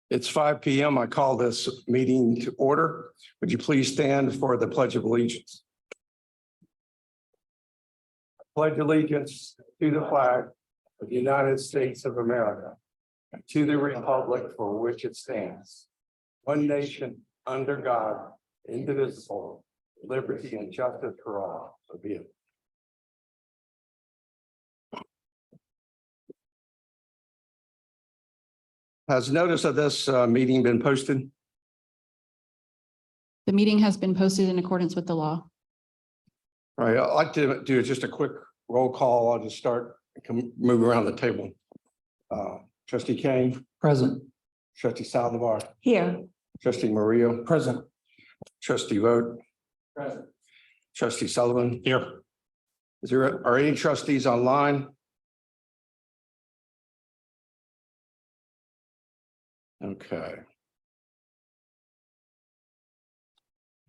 It's 5 p.m. I call this meeting to order. Would you please stand for the Pledge of Allegiance? I pledge allegiance to the flag of the United States of America, and to the republic for which it stands, one nation, under God, indivisible, liberty and justice for all. So be it. Has notice of this meeting been posted? The meeting has been posted in accordance with the law. All right, I'd like to do just a quick roll call. I'll just start, move around the table. Trustee Kane. Present. Trustee Saldivar. Here. Trustee Murillo. Present. Trustee Vogt. Present. Trustee Sullivan. Here. Are any trustees online? Okay.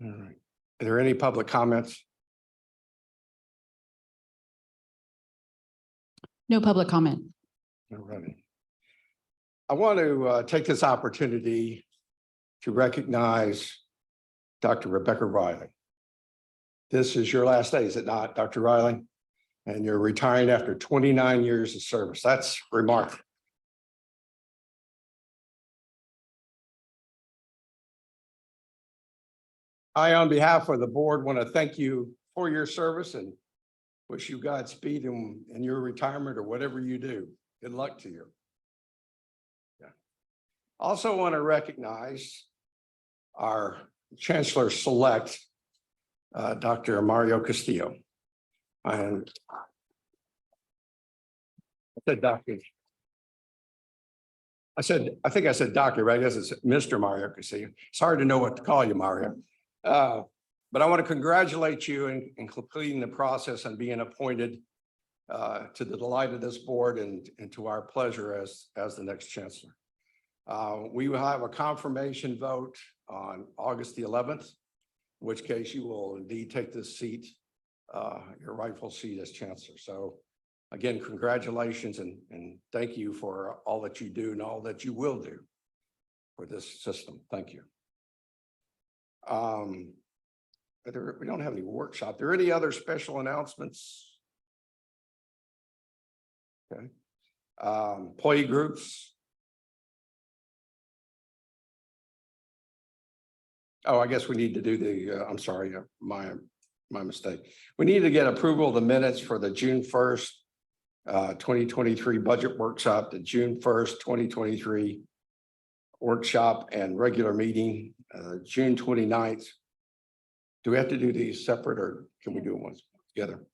All right. Are there any public comments? No public comment. All right. I want to take this opportunity to recognize Dr. Rebecca Riley. This is your last day, is it not, Dr. Riley? And you're retiring after 29 years of service. That's remarkable. I, on behalf of the board, want to thank you for your service and wish you Godspeed in your retirement or whatever you do. Good luck to you. Yeah. Also want to recognize our Chancellor Select, Dr. Mario Castillo. And I said doctor. I think I said doctor, right? I guess it's Mr. Mario Castillo. It's hard to know what to call you, Mario. But I want to congratulate you in completing the process and being appointed to the delight of this board and to our pleasure as the next chancellor. We will have a confirmation vote on August the 11th, in which case you will indeed take this seat, your rightful seat as chancellor. So again, congratulations and thank you for all that you do and all that you will do for this system. Thank you. We don't have any workshop. Are there any other special announcements? Okay. Employee groups. Oh, I guess we need to do the, I'm sorry, my mistake. We need to get approval of the minutes for the June 1st, 2023 budget workshop, the June 1st, 2023 workshop and regular meeting, June 29th. Do we have to do these separate or can we do it once together?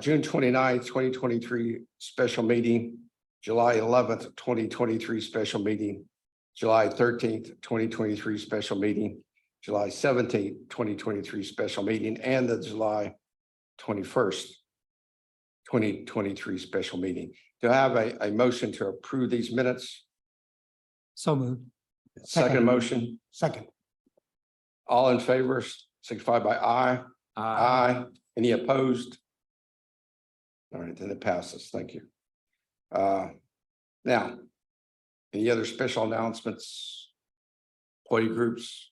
June 29th, 2023 special meeting, July 11th, 2023 special meeting, July 13th, 2023 special meeting, July 17th, 2023 special meeting, and the July 21st, 2023 special meeting. Do I have a motion to approve these minutes? So moved. Second motion. Second. All in favor, signify by aye. Aye. Any opposed? All right, then it passes. Thank you. Now, any other special announcements? Employee groups?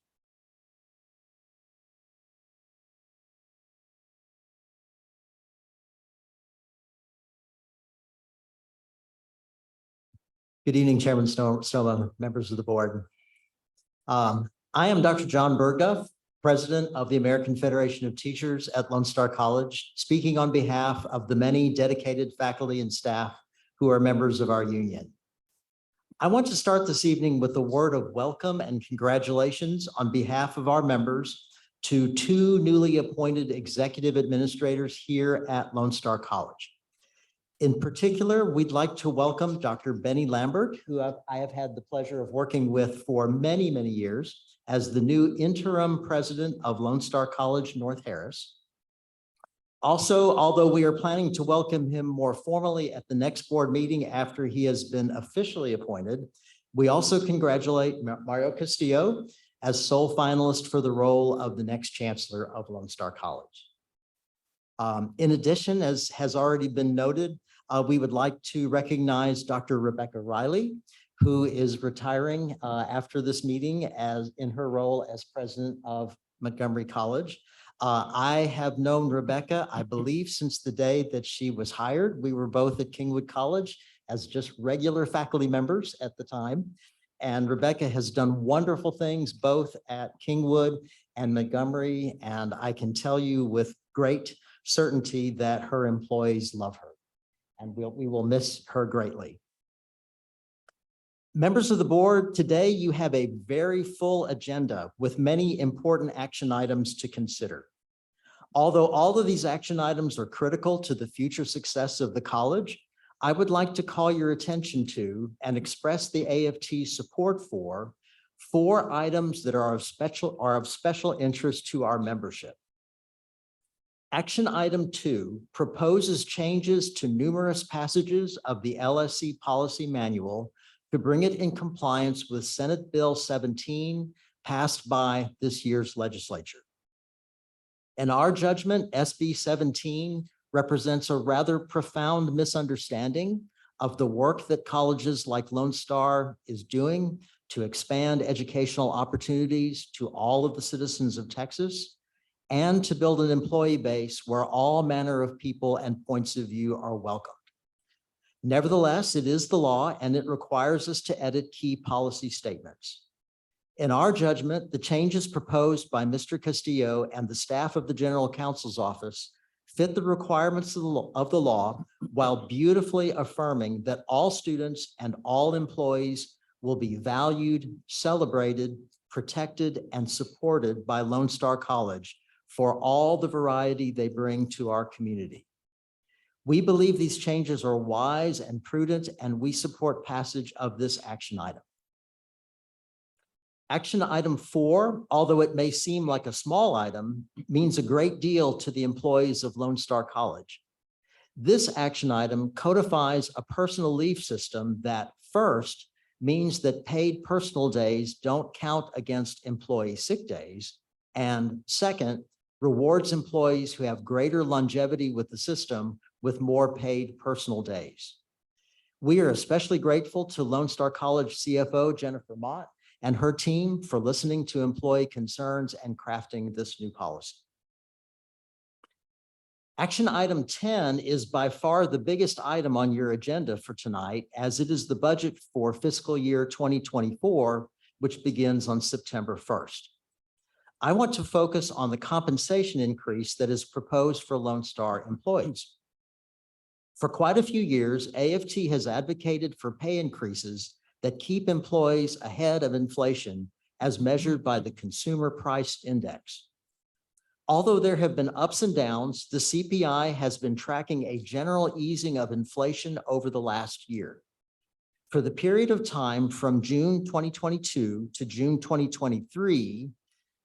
Good evening, Chairman Stoma, members of the board. I am Dr. John Bergduff, President of the American Federation of Teachers at Lone Star College, speaking on behalf of the many dedicated faculty and staff who are members of our union. I want to start this evening with a word of welcome and congratulations on behalf of our members to two newly appointed executive administrators here at Lone Star College. In particular, we'd like to welcome Dr. Benny Lambert, who I have had the pleasure of working with for many, many years as the new interim president of Lone Star College North Harris. Also, although we are planning to welcome him more formally at the next board meeting after he has been officially appointed, we also congratulate Mario Castillo as sole finalist for the role of the next chancellor of Lone Star College. In addition, as has already been noted, we would like to recognize Dr. Rebecca Riley, who is retiring after this meeting as in her role as president of Montgomery College. I have known Rebecca, I believe, since the day that she was hired. We were both at Kingwood College as just regular faculty members at the time. And Rebecca has done wonderful things both at Kingwood and Montgomery. And I can tell you with great certainty that her employees love her. And we will miss her greatly. Members of the board, today you have a very full agenda with many important action items to consider. Although all of these action items are critical to the future success of the college, I would like to call your attention to and express the AFT support for 4 items that are of special interest to our membership. Action item 2 proposes changes to numerous passages of the LSC policy manual to bring it in compliance with Senate Bill 17 passed by this year's legislature. In our judgment, SB 17 represents a rather profound misunderstanding of the work that colleges like Lone Star is doing to expand educational opportunities to all of the citizens of Texas and to build an employee base where all manner of people and points of view are welcomed. Nevertheless, it is the law and it requires us to edit key policy statements. In our judgment, the changes proposed by Mr. Castillo and the staff of the General Counsel's office fit the requirements of the law while beautifully affirming that all students and all employees will be valued, celebrated, protected, and supported by Lone Star College for all the variety they bring to our community. We believe these changes are wise and prudent, and we support passage of this action item. Action item 4, although it may seem like a small item, means a great deal to the employees of Lone Star College. This action item codifies a personal leave system that first means that paid personal days don't count against employee sick days, and second, rewards employees who have greater longevity with the system with more paid personal days. We are especially grateful to Lone Star College CFO Jennifer Mott and her team for listening to employee concerns and crafting this new policy. Action item 10 is by far the biggest item on your agenda for tonight, as it is the budget for fiscal year 2024, which begins on September 1st. I want to focus on the compensation increase that is proposed for Lone Star employees. For quite a few years, AFT has advocated for pay increases that keep employees ahead of inflation as measured by the Consumer Price Index. Although there have been ups and downs, the CPI has been tracking a general easing of inflation over the last year. For the period of time from June 2022 to June 2023,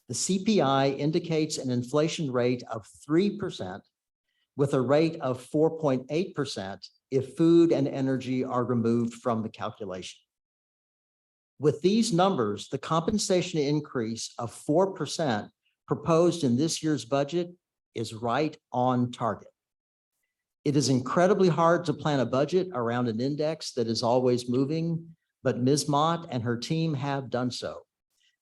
the CPI indicates an inflation rate of 3% with a rate of 4.8% if food and energy are removed from the calculation. With these numbers, the compensation increase of 4% proposed in this year's budget is right on target. It is incredibly hard to plan a budget around an index that is always moving, but Ms. Mott and her team have done so.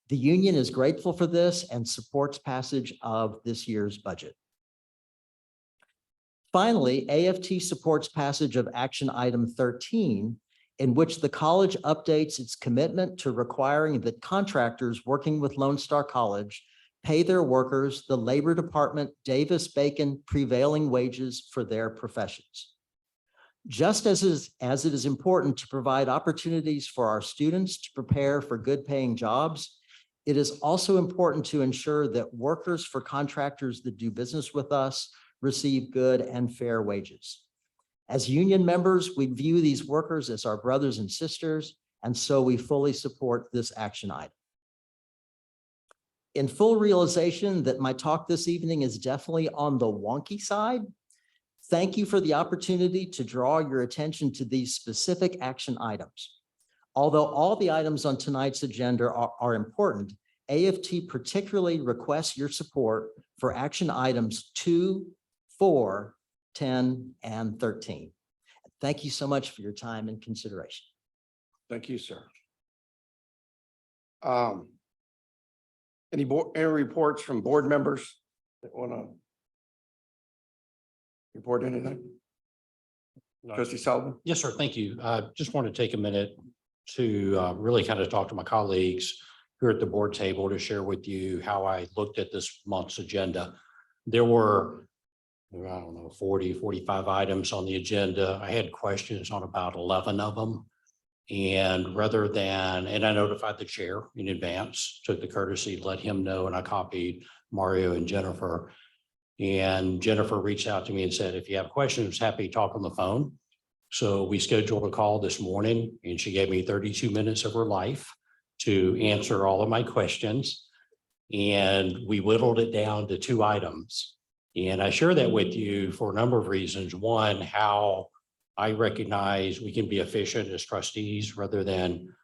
The union is grateful for this and supports passage of this year's budget. Finally, AFT supports passage of action item 13, in which the college updates its commitment to requiring that contractors working with Lone Star College pay their workers the Labor Department Davis-Bacon prevailing wages for their professions. Just as it is important to provide opportunities for our students to prepare for good paying jobs, it is also important to ensure that workers for contractors that do business with us receive good and fair wages. As union members, we view these workers as our brothers and sisters, and so we fully support this action item. In full realization that my talk this evening is definitely on the wonky side, thank you for the opportunity to draw your attention to these specific action items. Although all the items on tonight's agenda are important, AFT particularly requests your support for action items 2, 4, 10, and 13. Thank you so much for your time and consideration. Thank you, sir. Any reports from board members that want to report anything? Trustee Sullivan? Yes, sir. Thank you. Just want to take a minute to really kind of talk to my colleagues here at the board table to share with you how I looked at this month's agenda. There were, I don't know, 40, 45 items on the agenda. I had questions on about 11 of them. And rather than, and I notified the chair in advance, took the courtesy to let him know, and I copied Mario and Jennifer. And Jennifer reached out to me and said, if you have questions, happy to talk on the phone. So we scheduled a call this morning and she gave me 32 minutes of her life to answer all of my questions. And we whittled it down to 2 items. And I share that with you for a number of reasons. One, how I recognize we can be efficient as trustees rather than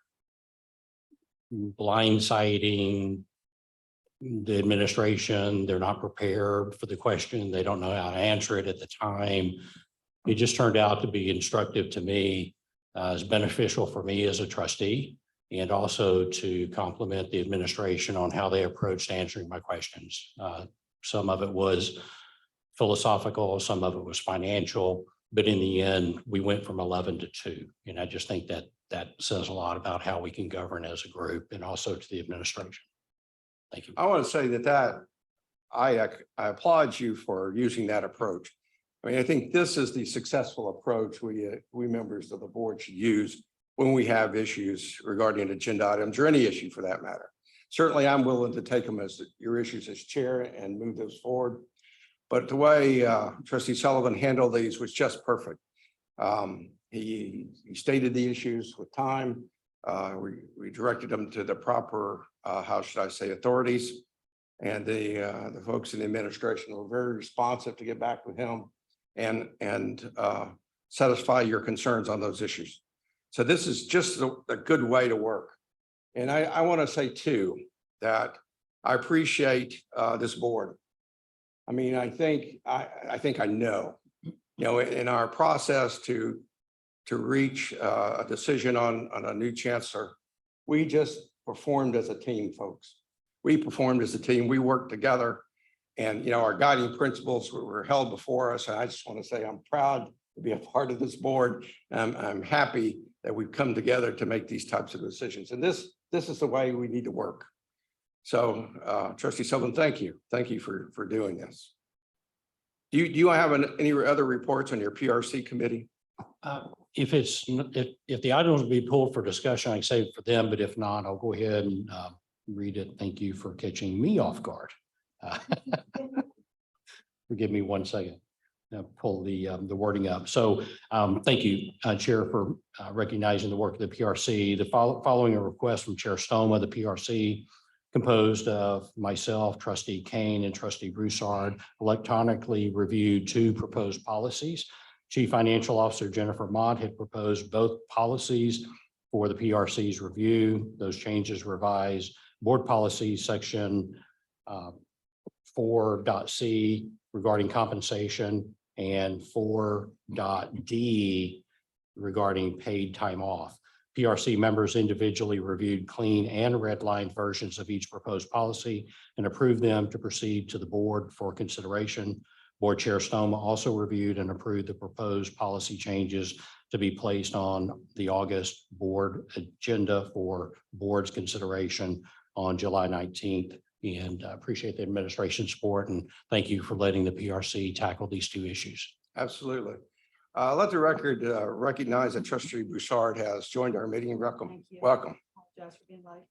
blindsiding the administration. They're not prepared for the question. They don't know how to answer it at the time. It just turned out to be instructive to me, as beneficial for me as a trustee, and also to compliment the administration on how they approached answering my questions. Some of it was philosophical, some of it was financial, but in the end, we went from 11 to 2. And I just think that that says a lot about how we can govern as a group, and also to the administration. Thank you. I want to say that I applaud you for using that approach. I mean, I think this is the successful approach we members of the board should use when we have issues regarding agenda items or any issue for that matter. Certainly, I'm willing to take them as your issues as chair and move those forward. But the way Trustee Sullivan handled these was just perfect. He stated the issues with time. We directed them to the proper, how should I say, authorities. And the folks in the administration were very responsive to get back with him and satisfy your concerns on those issues. So this is just a good way to work. And I want to say too, that I appreciate this board. I mean, I think I know, in our process to reach a decision on a new chancellor, we just performed as a team, folks. We performed as a team. We worked together, and our guiding principles were held before us. And I just want to say I'm proud to be a part of this board. I'm happy that we've come together to make these types of decisions. And this is the way we need to work. So, Trustee Sullivan, thank you. Thank you for doing this. Do you have any other reports on your PRC committee? If the items will be pulled for discussion, I can save it for them, but if not, I'll go ahead and read it. Thank you for catching me off guard. Forgive me 1 second. Pull the wording up. So thank you, Chair, for recognizing the work of the PRC. Following a request from Chair Stoma, the PRC, composed of myself, Trustee Kane, and Trustee Broussard, electronically reviewed 2 proposed policies. Chief Financial Officer Jennifer Mott had proposed both policies for the PRC's review. Those changes revise board policy section 4.c regarding compensation and 4.d regarding paid time off. PRC members individually reviewed clean and redlined versions of each proposed policy and approved them to proceed to the board for consideration. Board Chair Stoma also reviewed and approved the proposed policy changes to be placed on the August board agenda for board's consideration on July 19th. And I appreciate the administration's support, and thank you for letting the PRC tackle these 2 issues. Absolutely. Let the record recognize that Trustee Broussard has joined our meeting. Welcome. Thank you. Welcome. Apologize for being late.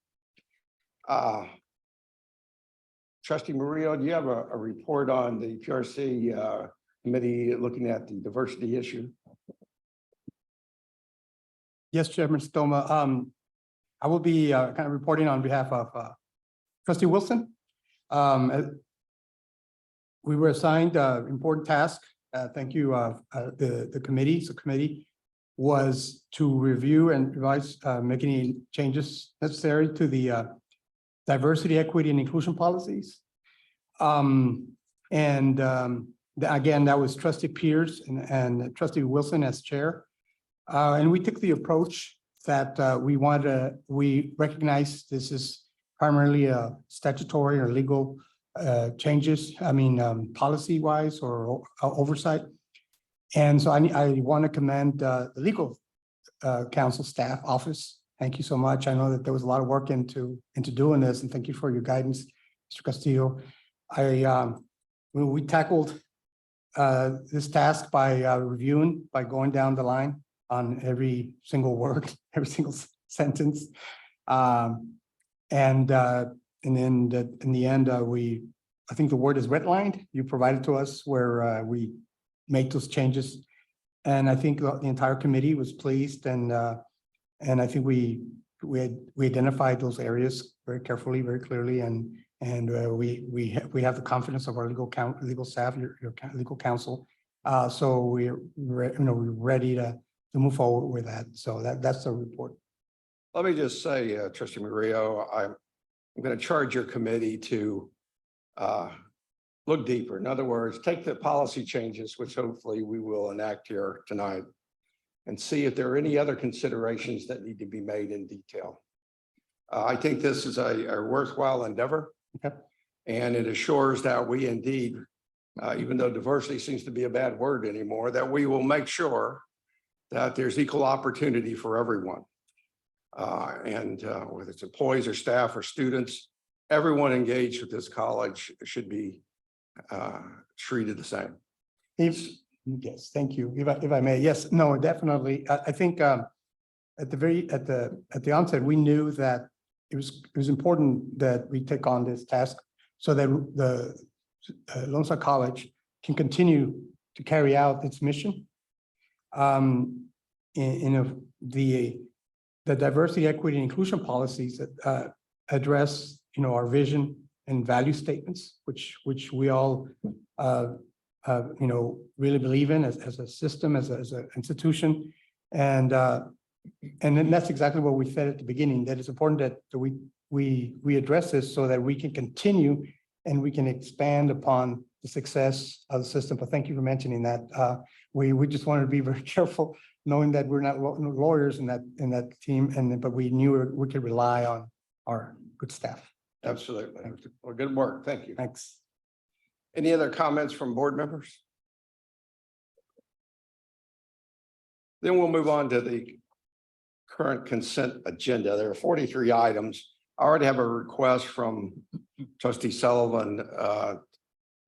Trustee Murillo, do you have a report on the PRC committee looking at the diversity issue? Yes, Chairman Stoma. I will be kind of reporting on behalf of Trustee Wilson. We were assigned an important task. Thank you. The subcommittee was to review and revise, make any changes necessary to the diversity, equity, and inclusion policies. Again, that was Trustee Pierce and Trustee Wilson as chair. And we took the approach that we recognize this is primarily a statutory or legal changes, policy wise or oversight. And so I want to commend the legal counsel staff office. Thank you so much. I know that there was a lot of work into doing this, and thank you for your guidance, Mr. Castillo. We tackled this task by reviewing, by going down the line on every single word, every single sentence. And then in the end, I think the word is redlined. You provided to us where we make those changes. And I think the entire committee was pleased, and I think we identified those areas very carefully, very clearly, and we have the confidence of our legal staff, your legal counsel. So we're ready to move forward with that. So that's the report. Let me just say, Trustee Murillo, I'm going to charge your committee to look deeper. In other words, take the policy changes, which hopefully we will enact here tonight, and see if there are any other considerations that need to be made in detail. I think this is a worthwhile endeavor. Okay. And it assures that we indeed, even though diversity seems to be a bad word anymore, that we will make sure that there's equal opportunity for everyone. And whether it's employees or staff or students, everyone engaged with this college should be treated the same. Yes, thank you. If I may, yes, no, definitely. I think at the onset, we knew that it was important that we take on this task so that the Lone Star College can continue to carry out its mission. The diversity, equity, and inclusion policies that address, our vision and value statements, which we all really believe in as a system, as an institution. And then that's exactly what we said at the beginning, that it's important that we address this so that we can continue and we can expand upon the success of the system. But thank you for mentioning that. We just wanted to be very careful, knowing that we're not lawyers in that team, but we knew we could rely on our good staff. Absolutely. Well, good work. Thank you. Thanks. Any other comments from board members? Then we'll move on to the current consent agenda. There are 43 items. I already have a request from Trustee Sullivan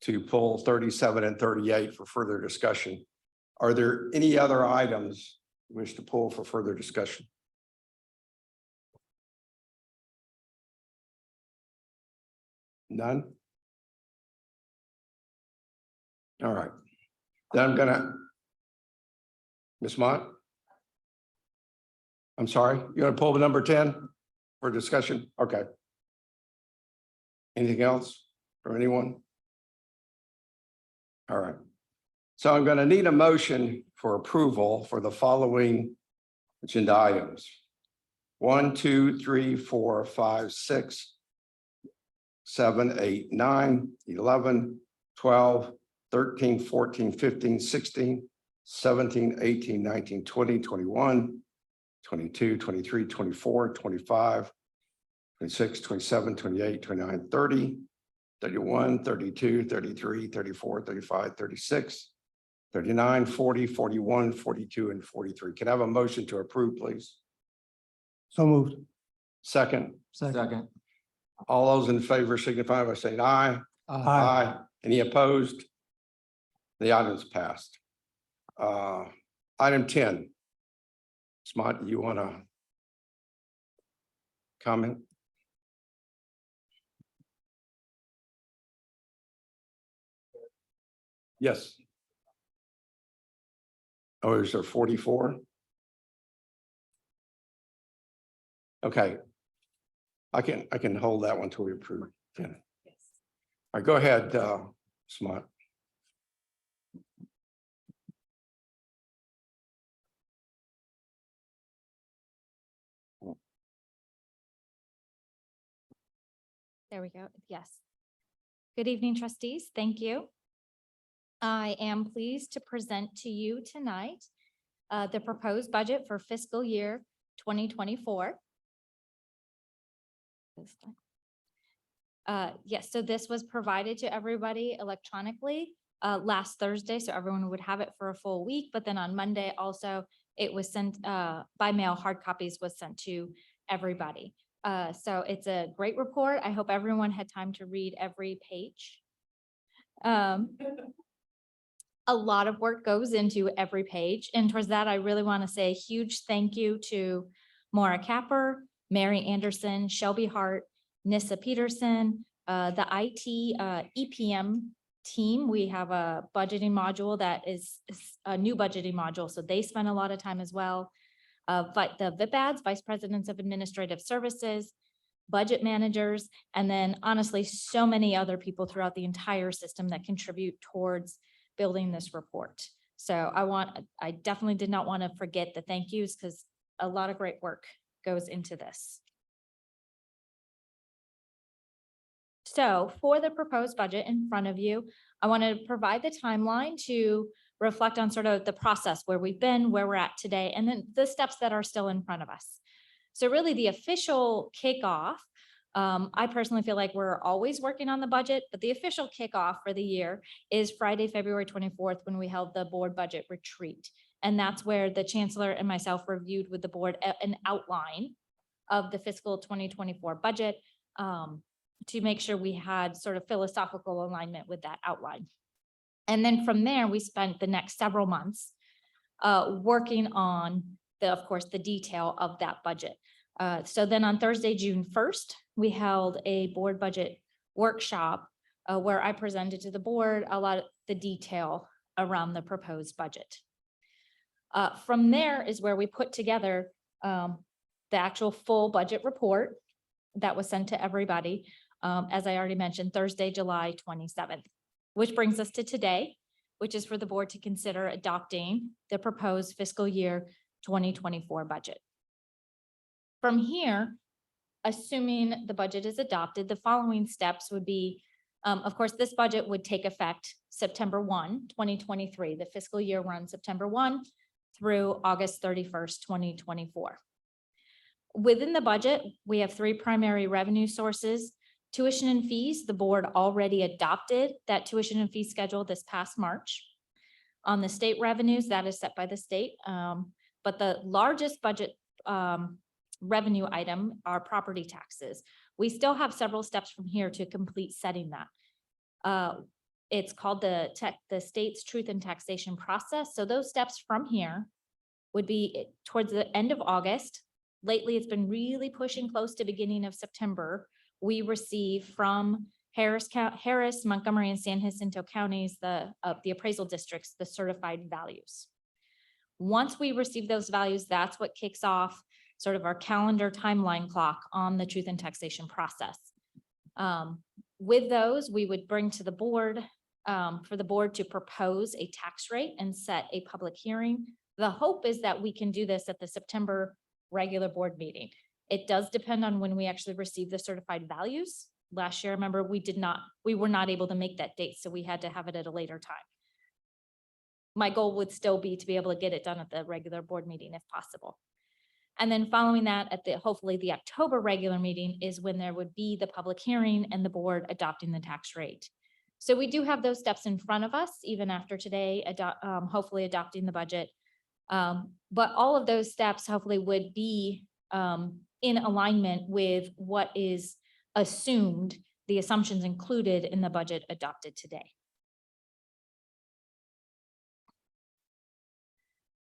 to pull 37 and 38 for further discussion. Are there any other items you wish to pull for further discussion? None? All right. Then I'm gonna, Ms. Mott? I'm sorry, you want to pull the number 10 for discussion? Okay. Anything else or anyone? All right. So I'm going to need a motion for approval for the following agenda items. 1, 2, 3, 4, 5, 6, 7, 8, 9, 11, 12, 13, 14, 15, 16, 17, 18, 19, 20, 21, 22, 23, 24, 25, 26, 27, 28, 29, 30, 31, 32, 33, 34, 35, 36, 39, 40, 41, 42, and 43. Can I have a motion to approve, please? So moved. Second, Second. all those in favor signify by saying aye. Aye. Any opposed? The item's passed. Item 10. Smart, you want to comment? Yes. Oh, is there 44? Okay. I can hold that one till we approve. Yeah. All right, go ahead, Smart. There we go. Yes. Good evening, trustees. Thank you. I am pleased to present to you tonight the proposed budget for fiscal year 2024. Yes, so this was provided to everybody electronically last Thursday, so everyone would have it for a full week. But then on Monday also, it was sent by mail, hard copies was sent to everybody. So it's a great report. I hope everyone had time to read every page. A lot of work goes into every page. And towards that, I really want to say a huge thank you to Maura Capper, Mary Anderson, Shelby Hart, Nissa Peterson, the IT EPM team. We have a budgeting module that is a new budgeting module, so they spend a lot of time as well. But the VIPADs, Vice Presidents of Administrative Services, budget managers, and then honestly, so many other people throughout the entire system that contribute towards building this report. So I definitely did not want to forget the thank yous because a lot of great work goes into this. So for the proposed budget in front of you, I want to provide the timeline to reflect on sort of the process where we've been, where we're at today, and then the steps that are still in front of us. So really the official kickoff, I personally feel like we're always working on the budget, but the official kickoff for the year is Friday, February 24th, when we held the board budget retreat. And that's where the chancellor and myself reviewed with the board an outline of the fiscal 2024 budget to make sure we had sort of philosophical alignment with that outline. And then from there, we spent the next several months working on of course, the detail of that budget. So then on Thursday, June 1st, we held a board budget workshop where I presented to the board a lot of the detail around the proposed budget. From there is where we put together the actual full budget report that was sent to everybody, as I already mentioned, Thursday, July 27th, which brings us to today, which is for the board to consider adopting the proposed fiscal year 2024 budget. From here, assuming the budget is adopted, the following steps would be, of course, this budget would take effect September 1, 2023. The fiscal year runs September 1 through August 31st, 2024. Within the budget, we have three primary revenue sources. Tuition and fees, the board already adopted that tuition and fee schedule this past March. On the state revenues, that is set by the state. But the largest budget revenue item are property taxes. We still have several steps from here to complete setting that. It's called the state's truth in taxation process. So those steps from here would be towards the end of August. Lately, it's been really pushing close to beginning of September. We receive from Harris, Montgomery, and San Jacinto counties, the appraisal districts, the certified values. Once we receive those values, that's what kicks off sort of our calendar timeline clock on the truth and taxation process. With those, we would bring to the board for the board to propose a tax rate and set a public hearing. The hope is that we can do this at the September regular board meeting. It does depend on when we actually receive the certified values. Last year, remember, we were not able to make that date, so we had to have it at a later time. My goal would still be to be able to get it done at the regular board meeting if possible. And then following that at hopefully the October regular meeting is when there would be the public hearing and the board adopting the tax rate. So we do have those steps in front of us, even after today, hopefully adopting the budget. But all of those steps hopefully would be in alignment with what is assumed, the assumptions included in the budget adopted today.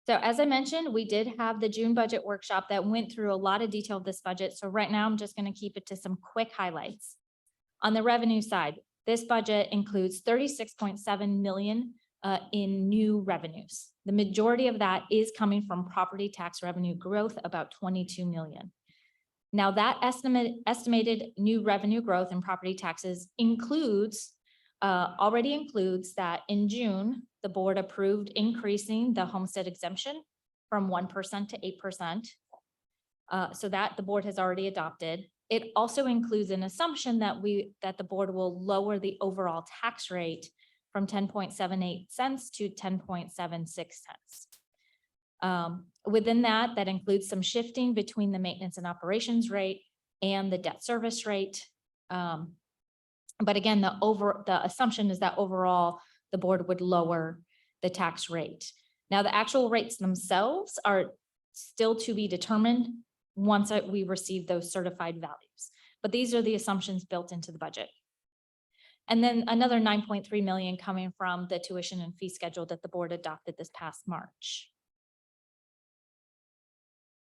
So as I mentioned, we did have the June budget workshop that went through a lot of detail of this budget. So right now I'm just going to keep it to some quick highlights. On the revenue side, this budget includes 36.7 million in new revenues. The majority of that is coming from property tax revenue growth, about 22 million. Now that estimated new revenue growth in property taxes already includes that in June, the board approved increasing the homestead exemption from 1% to 8%. So that the board has already adopted. It also includes an assumption that the board will lower the overall tax rate from 10.78 cents to 10.76 cents. Within that, that includes some shifting between the maintenance and operations rate and the debt service rate. But again, the assumption is that overall, the board would lower the tax rate. Now, the actual rates themselves are still to be determined once we receive those certified values. But these are the assumptions built into the budget. And then another 9.3 million coming from the tuition and fee schedule that the board adopted this past March.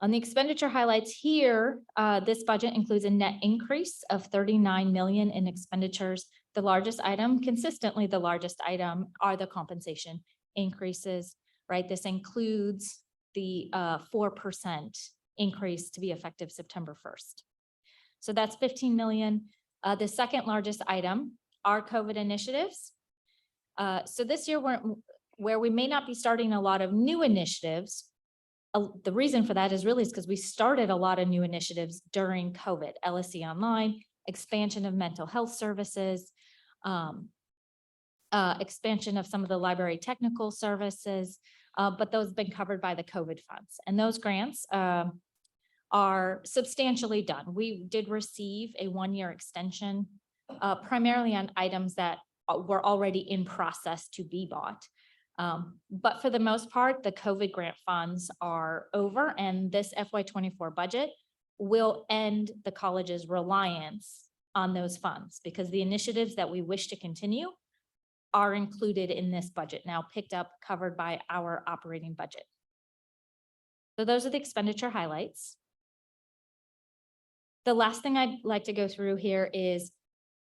On the expenditure highlights here, this budget includes a net increase of 39 million in expenditures. The largest item, consistently the largest item, are the compensation increases, right? This includes the 4% increase to be effective September 1st. So that's 15 million. The second largest item are COVID initiatives. So this year, where we may not be starting a lot of new initiatives, the reason for that is really because we started a lot of new initiatives during COVID, LSE Online, expansion of mental health services, expansion of some of the library technical services, but those have been covered by the COVID funds. And those grants are substantially done. We did receive a one-year extension, primarily on items that were already in process to be bought. But for the most part, the COVID grant funds are over, and this FY24 budget will end the college's reliance on those funds, because the initiatives that we wish to continue are included in this budget, now picked up, covered by our operating budget. So those are the expenditure highlights. The last thing I'd like to go through here is,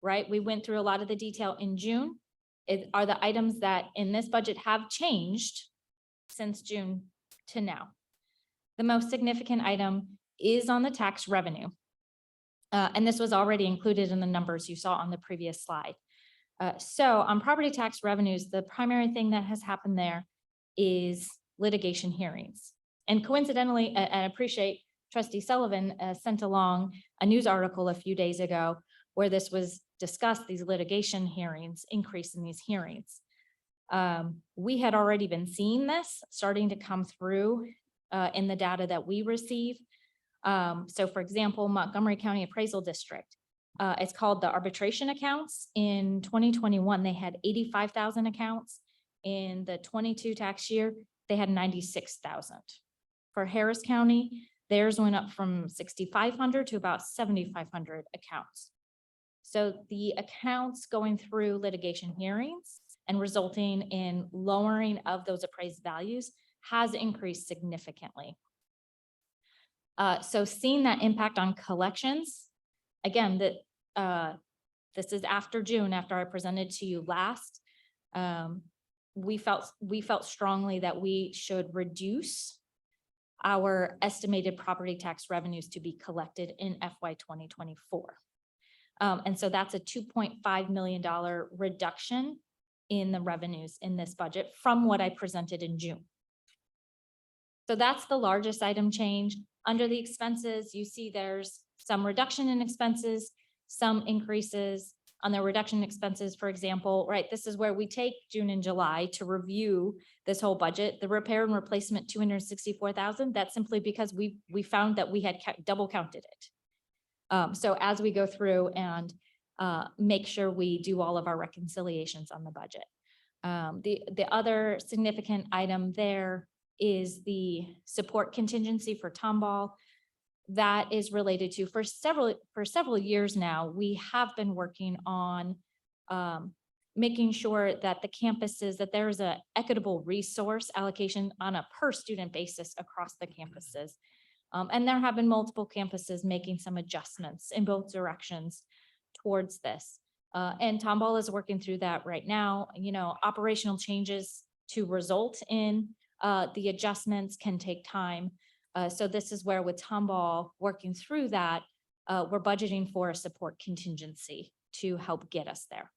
right, we went through a lot of the detail in June. Are the items that in this budget have changed since June to now. The most significant item is on the tax revenue. And this was already included in the numbers you saw on the previous slide. So on property tax revenues, the primary thing that has happened there is litigation hearings. And coincidentally, I appreciate Trustee Sullivan sent along a news article a few days ago where this was discussed, these litigation hearings, increase in these hearings. We had already been seeing this starting to come through in the data that we receive. So for example, Montgomery County Appraisal District, it's called the arbitration accounts. In 2021, they had 85,000 accounts. In the 22 tax year, they had 96,000. For Harris County, theirs went up from 6,500 to about 7,500 accounts. So the accounts going through litigation hearings and resulting in lowering of those appraised values has increased significantly. So seeing that impact on collections, again, this is after June, after I presented to you last, we felt strongly that we should reduce our estimated property tax revenues to be collected in FY 2024. And so that's a $2.5 million reduction in the revenues in this budget from what I presented in June. So that's the largest item change. Under the expenses, you see there's some reduction in expenses, some increases. On the reduction in expenses, for example, right, this is where we take June and July to review this whole budget. The repair and replacement, 264,000, that's simply because we found that we had double counted it. So as we go through and make sure we do all of our reconciliations on the budget. The other significant item there is the support contingency for Tomball. That is related to, for several years now, we have been working on making sure that the campuses, that there is an equitable resource allocation on a per student basis across the campuses. And there have been multiple campuses making some adjustments in both directions towards this. And Tomball is working through that right now. You know, operational changes to result in the adjustments can take time. So this is where with Tomball working through that, we're budgeting for a support contingency to help get us there.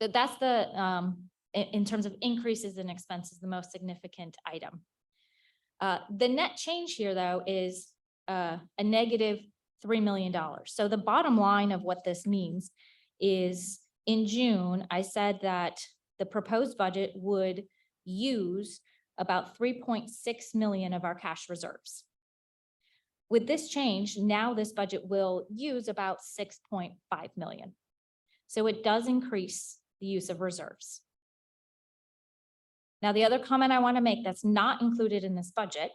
So that's the, in terms of increases in expenses, the most significant item. The net change here, though, is a negative $3 million. So the bottom line of what this means is in June, I said that the proposed budget would use about 3.6 million of our cash reserves. With this change, now this budget will use about 6.5 million. So it does increase the use of reserves. Now, the other comment I want to make that's not included in this budget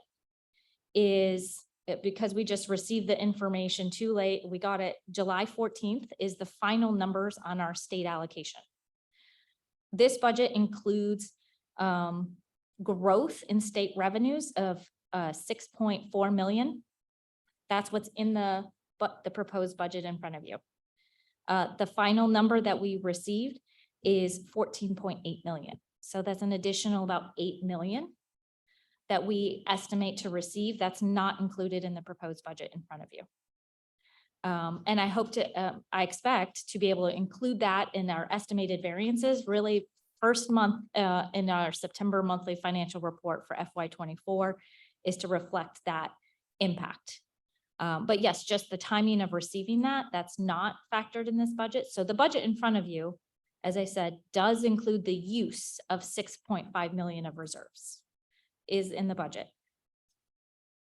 is because we just received the information too late. We got it July 14th is the final numbers on our state allocation. This budget includes growth in state revenues of 6.4 million. That's what's in the proposed budget in front of you. The final number that we received is 14.8 million. So that's an additional about 8 million that we estimate to receive. That's not included in the proposed budget in front of you. And I expect to be able to include that in our estimated variances, really first month in our September monthly financial report for FY24 is to reflect that impact. But yes, just the timing of receiving that's not factored in this budget. So the budget in front of you, as I said, does include the use of 6.5 million of reserves is in the budget.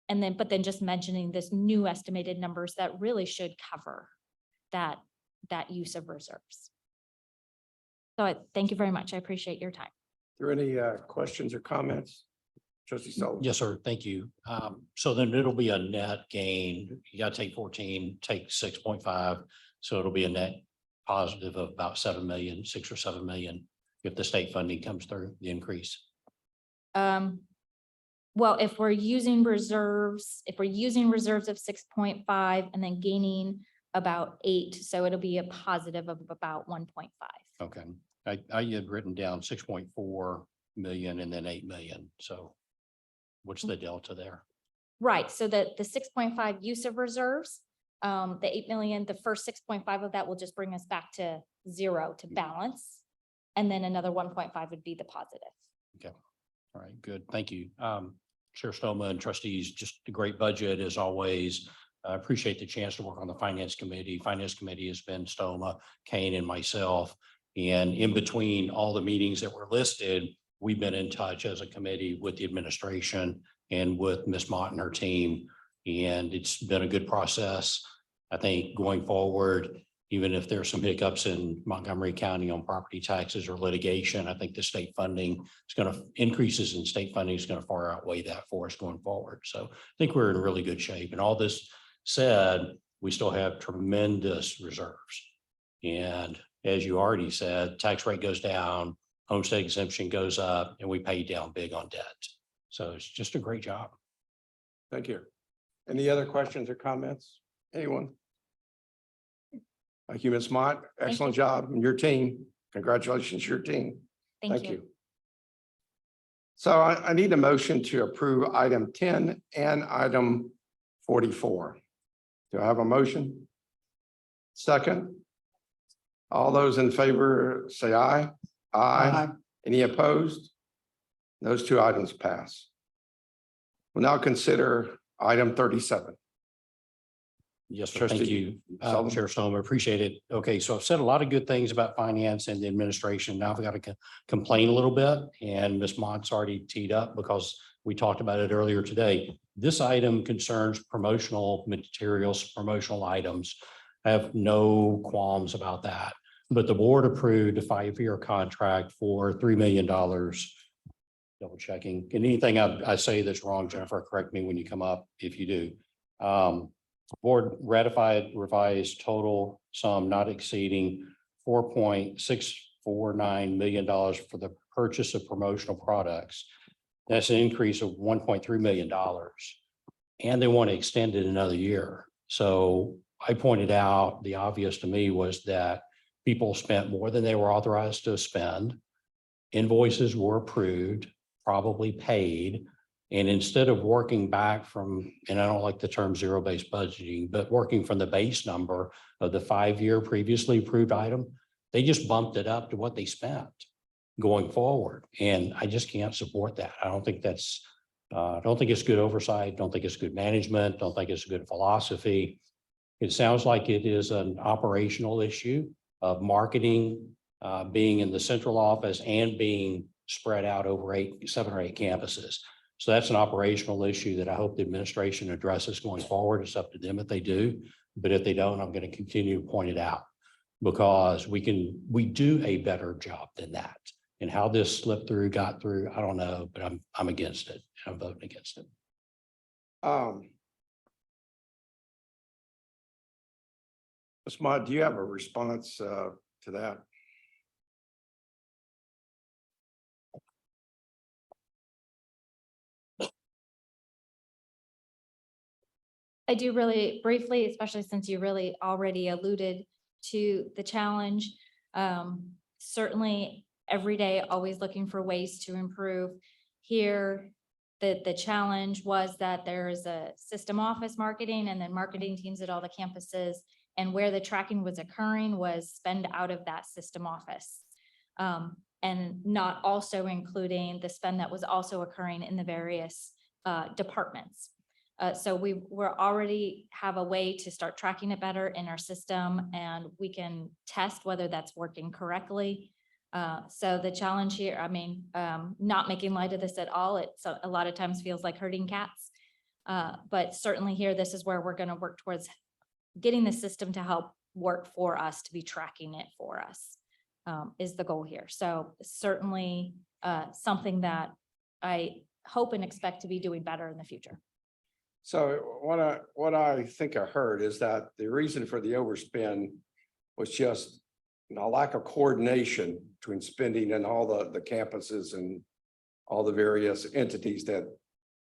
And then, but then just mentioning this new estimated numbers that really should cover that use of reserves. So thank you very much. I appreciate your time. Are there any questions or comments? Trustee Sullivan? Yes, sir. Thank you. So then it'll be a net gain. You gotta take 14, take 6.5. So it'll be a net positive of about 7 million, 6 or 7 million, if the state funding comes through, the increase. Well, if we're using reserves of 6.5 and then gaining about 8, so it'll be a positive of about 1.5. Okay, I had written down 6.4 million and then 8 million. So what's the delta there? Right, so the 6.5 use of reserves, the 8 million, the first 6.5 of that will just bring us back to 0 to balance. And then another 1.5 would be the positive. Okay, all right, good. Thank you. Chair Stoma and trustees, just a great budget as always. I appreciate the chance to work on the finance committee. Finance committee has been Stoma, Kane and myself. And in between all the meetings that were listed, we've been in touch as a committee with the administration and with Ms. Mott and her team. And it's been a good process. I think going forward, even if there's some hiccups in Montgomery County on property taxes or litigation, I think the state funding is going to increases in state funding is going to far outweigh that for us going forward. So I think we're in really good shape. And all this said, we still have tremendous reserves. And as you already said, tax rate goes down, homestead exemption goes up, and we pay down big on debt. So it's just a great job. Thank you. Any other questions or comments? Anyone? Thank you, Ms. Mott. Excellent job. And your team. Congratulations, your team. Thank you. So I need a motion to approve item 10 and item 44. Do I have a motion? Second? All those in favor say aye. Aye. Any opposed? Those two items pass. We'll now consider item 37. Yes, sir. Trustee Thank you, Sullivan. Chair Stone. Appreciate it. Okay, so I've said a lot of good things about finance and the administration. Now I've got to complain a little bit, and Ms. Mott's already teed up because we talked about it earlier today. This item concerns promotional materials, promotional items. I have no qualms about that, but the board approved a 5-year contract for $3 million. Double checking. And anything I say that's wrong, Jennifer, correct me when you come up if you do. Board ratified revised total sum not exceeding $4.649 million for the purchase of promotional products. That's an increase of $1.3 million. And they want to extend it another year. So I pointed out the obvious to me was that people spent more than they were authorized to spend. Invoices were approved, probably paid. And instead of working back from, and I don't like the term zero-based budgeting, but working from the base number of the 5-year previously approved item, they just bumped it up to what they spent going forward. And I just can't support that. I don't think that's, I don't think it's good oversight. Don't think it's good management. Don't think it's good philosophy. It sounds like it is an operational issue of marketing being in the central office and being spread out over 7 or 8 campuses. So that's an operational issue that I hope the administration addresses going forward. It's up to them if they do. But if they don't, I'm going to continue to point it out because we do a better job than that. And how this slipped through, got through, I don't know, but I'm against it. I'm voting against it. Ms. Mott, do you have a response to that? I do really briefly, especially since you really already alluded to the challenge. Certainly every day, always looking for ways to improve. Here, the challenge was that there is a system office marketing and then marketing teams at all the campuses. And where the tracking was occurring was spend out of that system office. And not also including the spend that was also occurring in the various departments. So we're already have a way to start tracking it better in our system and we can test whether that's working correctly. So the challenge here, I mean, not making light of this at all. It's a lot of times feels like herding cats. But certainly here, this is where we're going to work towards getting the system to help work for us, to be tracking it for us, is the goal here. So certainly something that I hope and expect to be doing better in the future. So what I think I heard is that the reason for the overspend was just a lack of coordination between spending and all the campuses and all the various entities that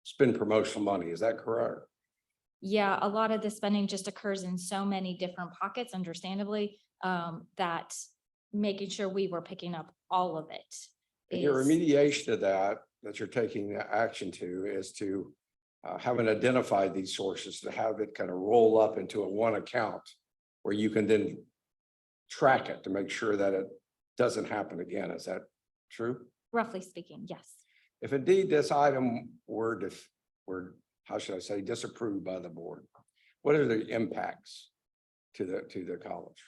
spend promotional money. Is that correct? Yeah, a lot of the spending just occurs in so many different pockets, understandably, that making sure we were picking up all of it. And your is- remediation of that you're taking action to is to having identified these sources, to have it kind of roll up into a one account where you can then track it to make sure that it doesn't happen again. Is that true? Roughly speaking, yes. If indeed this item were how should I say, disapproved by the board, what are the impacts to the college?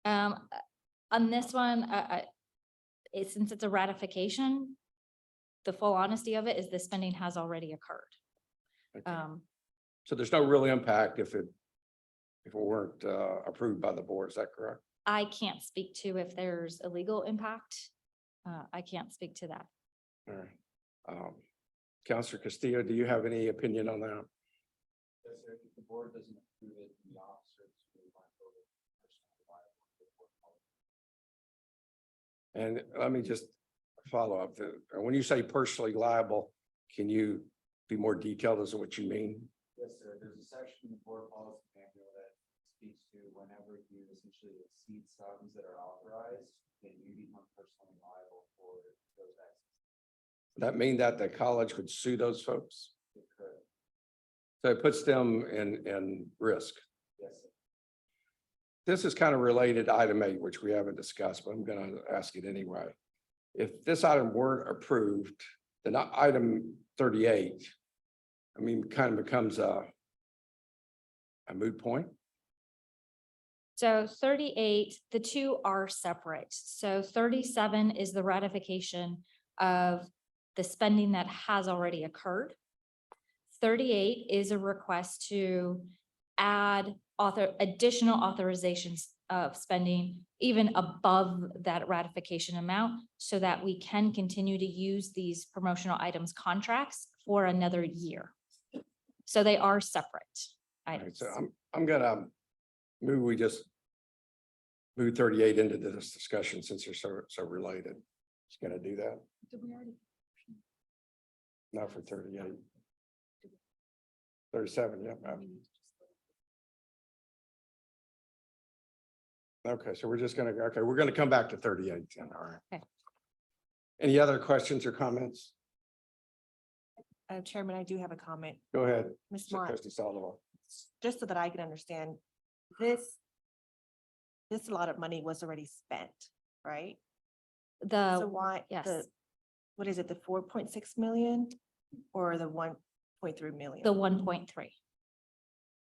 On this one, since it's a ratification, the full honesty of it is the spending has already occurred. Okay. So there's no real impact if it weren't approved by the board. Is that correct? I can't speak to if there's a legal impact. I can't speak to that. All right. Counselor Castillo, do you have any opinion on that? Yes, sir. If the board doesn't approve it, the officers will not go to personally liable. And let me just follow up. When you say personally liable, can you be more detailed as to what you mean? Yes, sir. There's a section in the board policy manual that speaks to whenever you essentially exceed sums that are authorized, then you become personally liable for those actions. That mean that the college would sue those folks? It could. So it puts them in risk. Yes, sir. This is kind of related to item 8, which we haven't discussed, but I'm going to ask it anyway. If this item weren't approved, then item 38, I mean, kind of becomes a moot point. So 38, the two are separate. So 37 is the ratification of the spending that has already occurred. 38 is a request to add additional authorizations of spending even above that ratification amount so that we can continue to use these promotional items contracts for another year. So they are separate All right, items. so I'm gonna we just move 38 into this discussion since they're so related. Just gonna do that. Not for 38. 37, yeah. Okay, so we're gonna come back to 38 then, all right. Okay. Any other questions or comments? Chairman, I do have a comment. Go ahead. Ms. Mr. Mott, Trustee Solomon. just so that I can understand, this lot of money was already spent, right? So The, why, yes. what is it, the 4.6 million or the 1.3 million? the 1.3.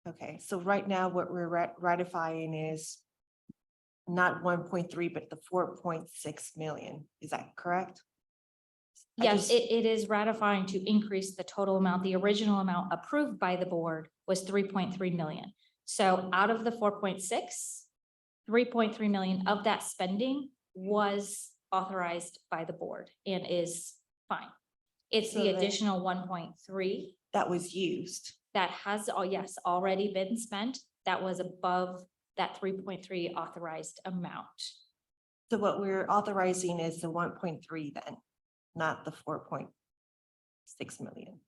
Okay, so right now what we're ratifying is not 1.3, but the 4.6 million. Is that correct? Yes, it is ratifying to increase the total amount. The original amount approved by the board was 3.3 million. So out of the 4.6, 3.3 million of that spending was authorized by the board and is fine. It's So the then- additional 1.3 That was used. that has, oh yes, already been spent. That was above that 3.3 authorized amount. So what we're authorizing is the 1.3 then, not the 4.6 million.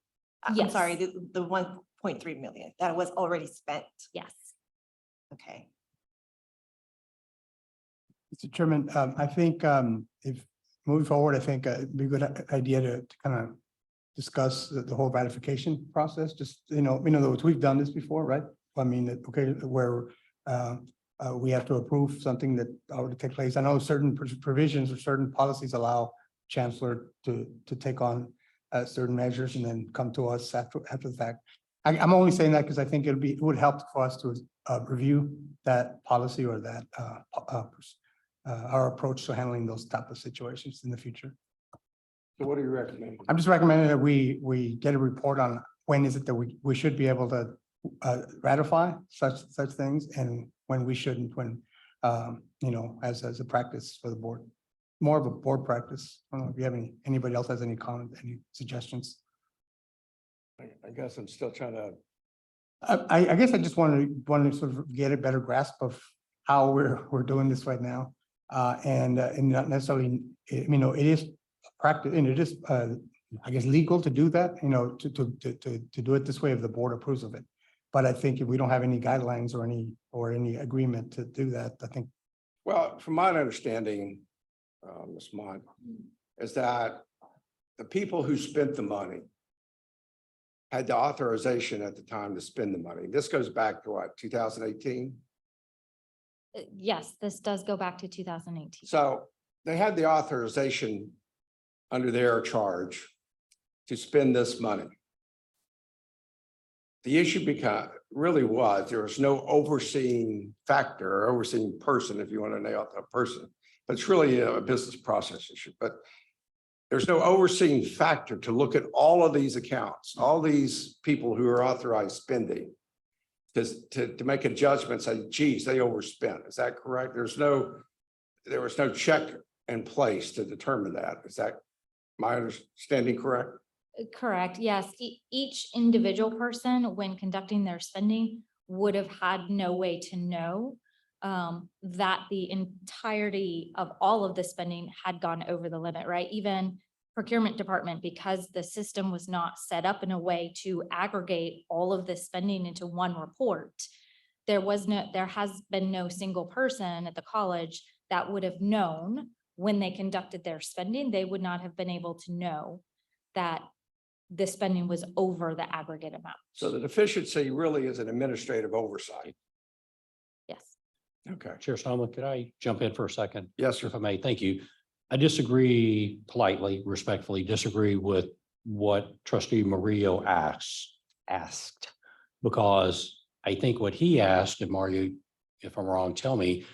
I'm sorry, Yes. the 1.3 million that was already spent. Yes. Okay. Mr. Chairman, I think if moving forward, I think it'd be a good idea to kind of discuss the whole ratification process, just, we've done this before, right? I mean, okay, where we have to approve something that already take place. I know certain provisions or certain policies allow chancellor to take on certain measures and then come to us after the fact. I'm only saying that because I think it would help for us to review that policy or that our approach to handling those type of situations in the future. So what do you recommend? I'm just recommending that we get a report on when is it that we should be able to ratify such things and when we shouldn't, when as a practice for the board. More of a board practice. I don't know if you have anybody else has any comments, any suggestions? I guess I'm still trying to, I guess I just want to sort of get a better grasp of how we're doing this right now. And not necessarily, it is practice, and it is, I guess, legal to do that, to do it this way if the board approves of it. But I think if we don't have any guidelines or any agreement to do that, I think. well, from my understanding, Ms. Mott, is that the people who spent the money had the authorization at the time to spend the money. This goes back to what, 2018? Yes, this does go back to 2018. So they had the authorization under their charge to spend this money. The issue really was, there was no overseeing factor or overseeing person, if you want to nail it, a person. But it's really a business process issue, but there's no overseeing factor to look at all of these accounts, all these people who are authorized spending. To make a judgment, say, geez, they overspent. Is that correct? There was no check in place to determine that. Is that my understanding correct? Correct, yes. Each individual person, when conducting their spending, would have had no way to know that the entirety of all of the spending had gone over the limit, right? Even procurement department, because the system was not set up in a way to aggregate all of the spending into one report. There has been no single person at the college that would have known when they conducted their spending. They would not have been able to know that the spending was over the aggregate amount. So the deficiency really is an administrative oversight. Yes. Okay. Chair Stallman, could I jump in for a second? Yes, sir. If I may, thank you. I disagree politely, respectfully, disagree with what trustee Murillo asked. Because I think what he asked, and Mario, if I'm wrong, tell me,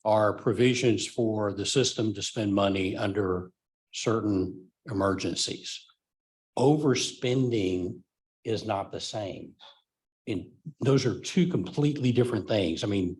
are provisions for the system to spend money under certain emergencies. Overspending is not the same. And those are two completely different things. I mean,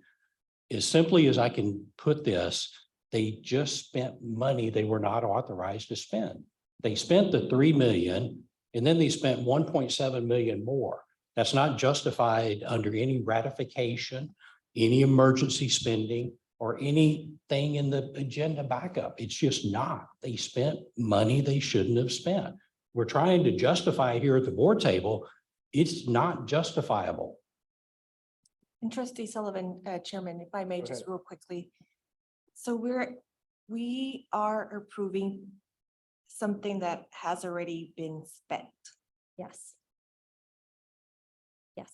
as simply as I can put this, they just spent money they were not authorized to spend. They spent the 3 million and then they spent 1.7 million more. That's not justified under any ratification, any emergency spending, or anything in the agenda backup. It's just not. They spent money they shouldn't have spent. We're trying to justify here at the board table. It's not justifiable. And trustee Sullivan, Chairman, if I may Go just ahead. real quickly. So we are approving something that has already been spent. Yes. Yes.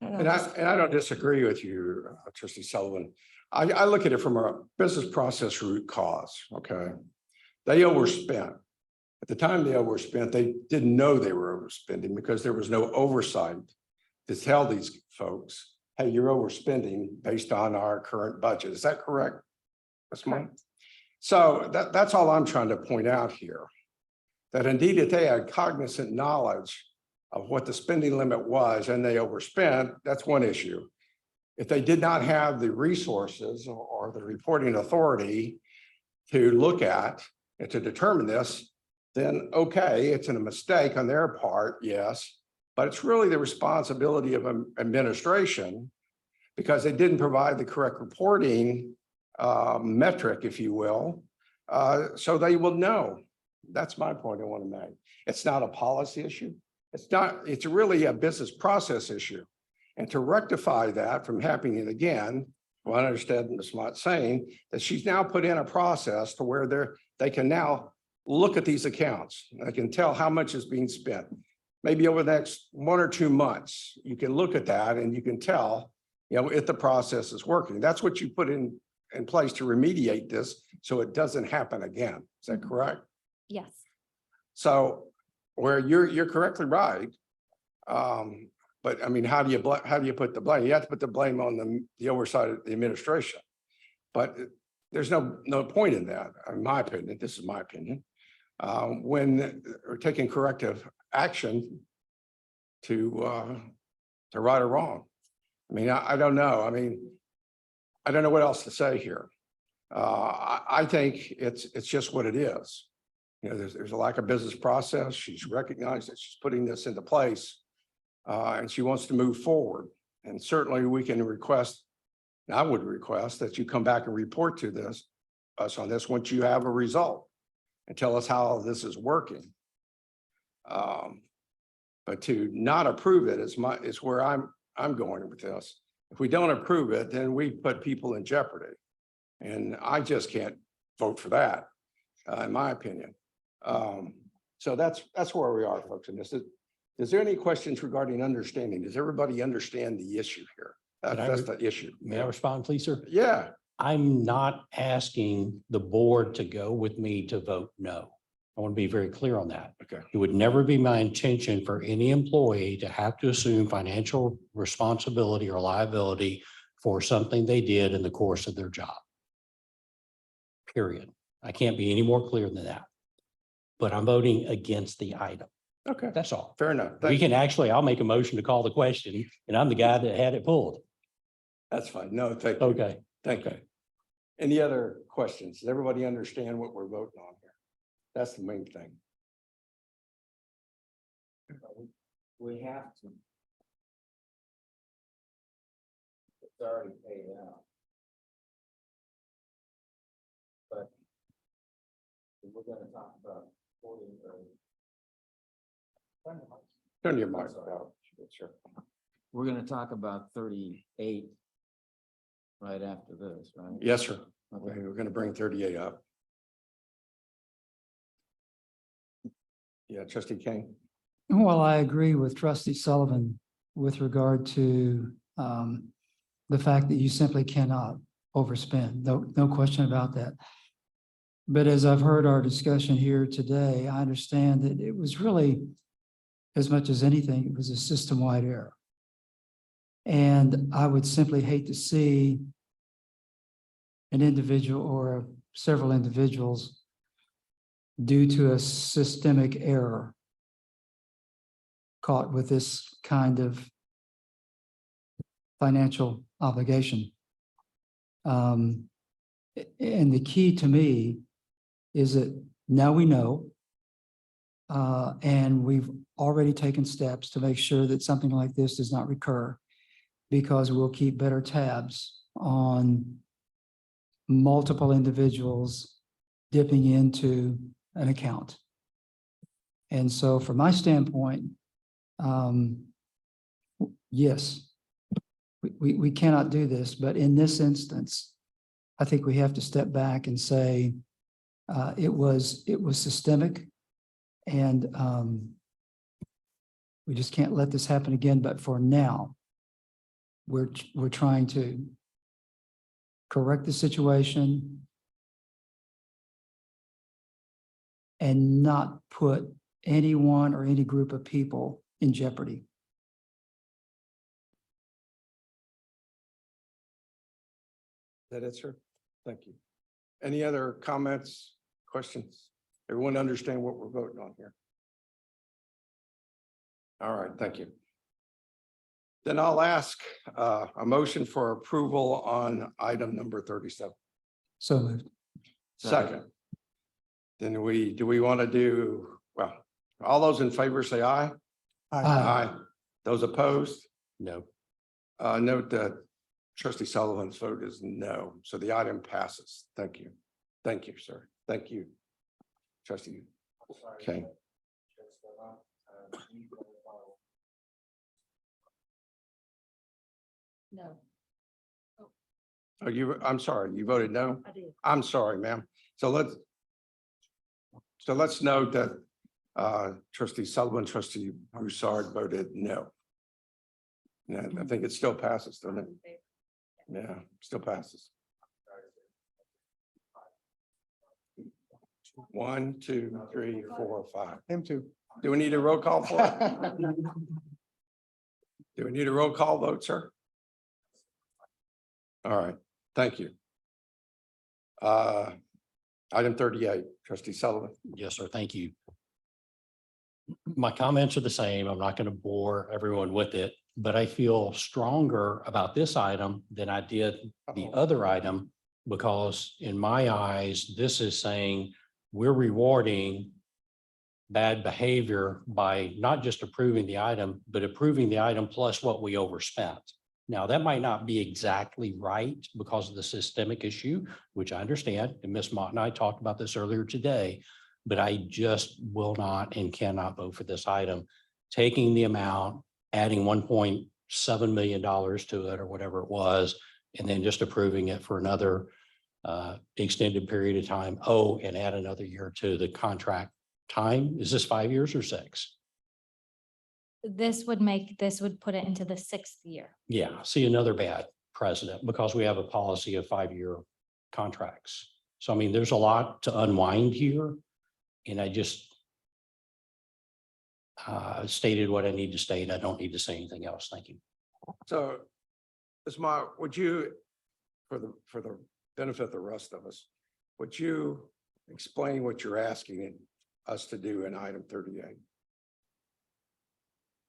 And I don't disagree with you, trustee Sullivan. I look at it from a business process root cause, okay? They overspent. At the time they overspent, they didn't know they were overspending because there was no oversight to tell these folks, hey, you're overspending based on our current budget. Is that correct? That's mine. So that's all I'm trying to point out here. that indeed if they had cognizant knowledge of what the spending limit was and they overspent, that's one issue. If they did not have the resources or the reporting authority to look at and to determine this, then okay, it's a mistake on their part, yes, but it's really the responsibility of administration because they didn't provide the correct reporting metric, if you will, so they will know. That's my point I want to make. It's not a policy issue. It's not, it's really a business process issue. And to rectify that from happening again, well, I understand Ms. Mott saying that she's now put in a process to where they can now look at these accounts. They can tell how much is being spent. Maybe over the next 1 or 2 months, you can look at that and you can tell, you know, if the process is working. That's what you put in place to remediate this so it doesn't happen again. Is that correct? Yes. So where you're correctly right. But I mean, how do you put the blame? You have to put the blame on the oversight of the administration. But there's no point in that, in my opinion. This is my opinion. When we're taking corrective action to right or wrong. I mean, I don't know. I mean, I don't know what else to say here. I think it's just what it is. You know, there's a lack of business process. She's recognized that she's putting this into place. And she wants to move forward. And certainly we can request, and I would request that you come back and report to us on this once you have a result and tell us how this is working. But to not approve it is where I'm going with this. If we don't approve it, then we put people in jeopardy. And I just can't vote for that, in my opinion. So that's where we are, folks, in this. Is there any questions regarding understanding? Does everybody understand the issue here? That's the issue. May I respond, please, sir? Yeah, I'm not asking the board to go with me to vote no. I want to be very clear on that. okay, It would never be my intention for any employee to have to assume financial responsibility or liability for something they did in the course of their job. Period. I can't be any more clear than that. But I'm voting against the item. okay, That's all. fair enough. We can actually, I'll make a motion to call the question, and I'm the guy that had it pulled. That's fine. No, thank you. Okay. Thank you. Any other questions? Does everybody understand what we're voting on here? That's the main thing. We have to. It's already paid out. But we're gonna talk about 40 or. Turn your mic out. Sure. We're gonna talk about 38 right after this, right? Yes, sir. Okay. We're going to bring 38 up. Yeah, trustee King. Well, I agree with trustee Sullivan with regard to the fact that you simply cannot overspend. No question about that. But as I've heard our discussion here today, I understand that it was really, as much as anything, it was a system-wide error. And I would simply hate to see an individual or several individuals due to a systemic error caught with this kind of financial obligation. And the key to me is that now we know, and we've already taken steps to make sure that something like this does not recur, because we'll keep better tabs on multiple individuals dipping into an account. And so from my standpoint, yes, we cannot do this, but in this instance, I think we have to step back and say it was systemic, and we just can't let this happen again. But for now, we're trying to correct the situation and not put anyone or any group of people in jeopardy. Is that it, sir? Thank you. Any other comments, questions? Everyone understand what we're voting on here? All right, thank you. Then I'll ask a motion for approval on item number 37. So moved. Second. Then do we want to do, well, all those in favor say aye. Aye. Those opposed? No. Note that trustee Sullivan's vote is no, so the item passes. Thank you. Thank you, sir. Thank you. Trustee. Okay. No. Oh, I'm sorry, you voted no? I did. I'm sorry, ma'am. So let's note that trustee Sullivan, trustee Broussard voted no. Yeah, I think it still passes, doesn't it? Yeah, still passes. 1, 2, 3, 4, 5. Him too. Do we need a roll call for it? Do we need a roll call vote, sir? All right, thank you. Item 38, trustee Sullivan. Yes, sir. Thank you. My comments are the same. I'm not going to bore everyone with it, but I feel stronger about this item than I did the other item, because in my eyes, this is saying we're rewarding bad behavior by not just approving the item, but approving the item plus what we overspent. Now, that might not be exactly right because of the systemic issue, which I understand, and Ms. Mott and I talked about this earlier today, but I just will not and cannot vote for this item. Taking the amount, adding $1.7 million to it or whatever it was, and then just approving it for another extended period of time. Oh, and add another year to the contract time. Is this 5 years or 6? This would put it into the 6th year. Yeah, see another bad precedent because we have a policy of 5-year contracts. So I mean, there's a lot to unwind here. And I just stated what I need to state. I don't need to say anything else. Thank you. So, Ms. Mott, would you, for the benefit of the rest of us, would you explain what you're asking us to do in item 38?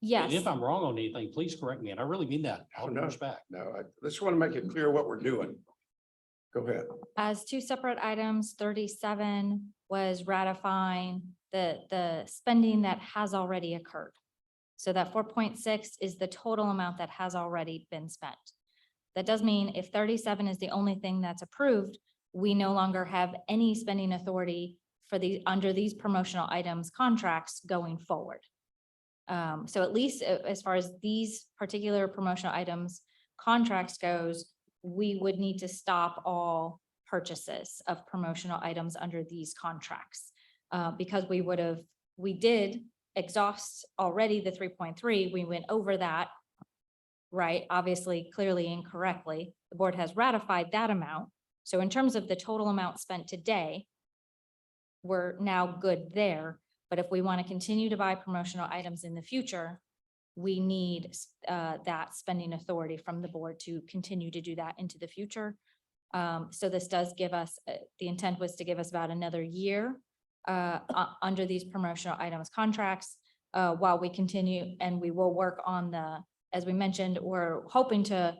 Yes. And if I'm wrong on anything, please correct me. And I really mean that. All Oh, due no. respect. No, I just want to make it clear what we're doing. Go ahead. As two separate items, 37 was ratifying the spending that has already occurred. So that 4.6 is the total amount that has already been spent. That does mean if 37 is the only thing that's approved, we no longer have any spending authority for under these promotional items contracts going forward. So at least as far as these particular promotional items contracts goes, we would need to stop all purchases of promotional items under these contracts. Because we did exhaust already the 3.3, we went over that, right? Obviously, clearly incorrectly. The board has ratified that amount. So in terms of the total amount spent today, we're now good there. But if we want to continue to buy promotional items in the future, we need that spending authority from the board to continue to do that into the future. So this does give us, the intent was to give us about another year under these promotional items contracts while we continue, and we will work on as we mentioned, we're hoping to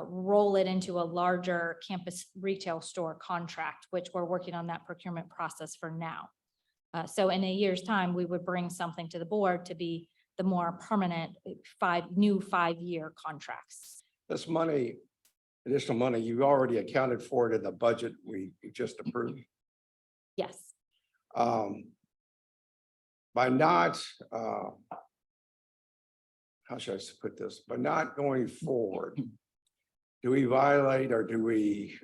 roll it into a larger campus retail store contract, which we're working on that procurement process for now. So in a year's time, we would bring something to the board to be the more permanent new 5-year contracts. This money, additional money, you already accounted for it in the budget we just approved. Yes. By not, how should I put this? By not going forward, do we violate or do we,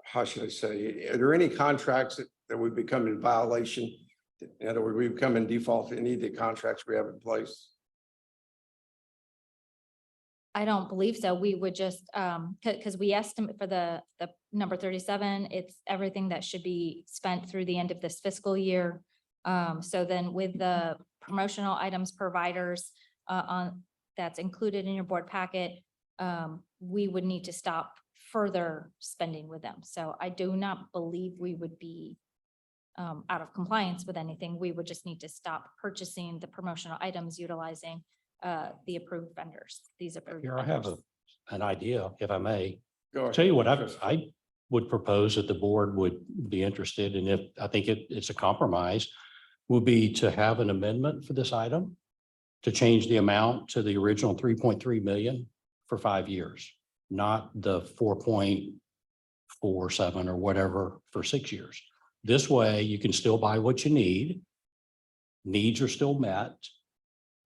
how should I say, are there any contracts that would become in violation? In other words, we become in default to any of the contracts we have in place? I don't believe so. We would just, because we estimate for the number 37, it's everything that should be spent through the end of this fiscal year. So then with the promotional items providers that's included in your board packet, we would need to stop further spending with them. So I do not believe we would be out of compliance with anything. We would just need to stop purchasing the promotional items utilizing the approved vendors, these approved. Here, I have vendors. an idea, if I may. Go ahead. Tell you what, I would propose that the board would be interested, and if, I think it's a compromise, would be to have an amendment for this item to change the amount to the original 3.3 million for 5 years, not the 4.47 or whatever for 6 years. This way, you can still buy what you need. Needs are still met,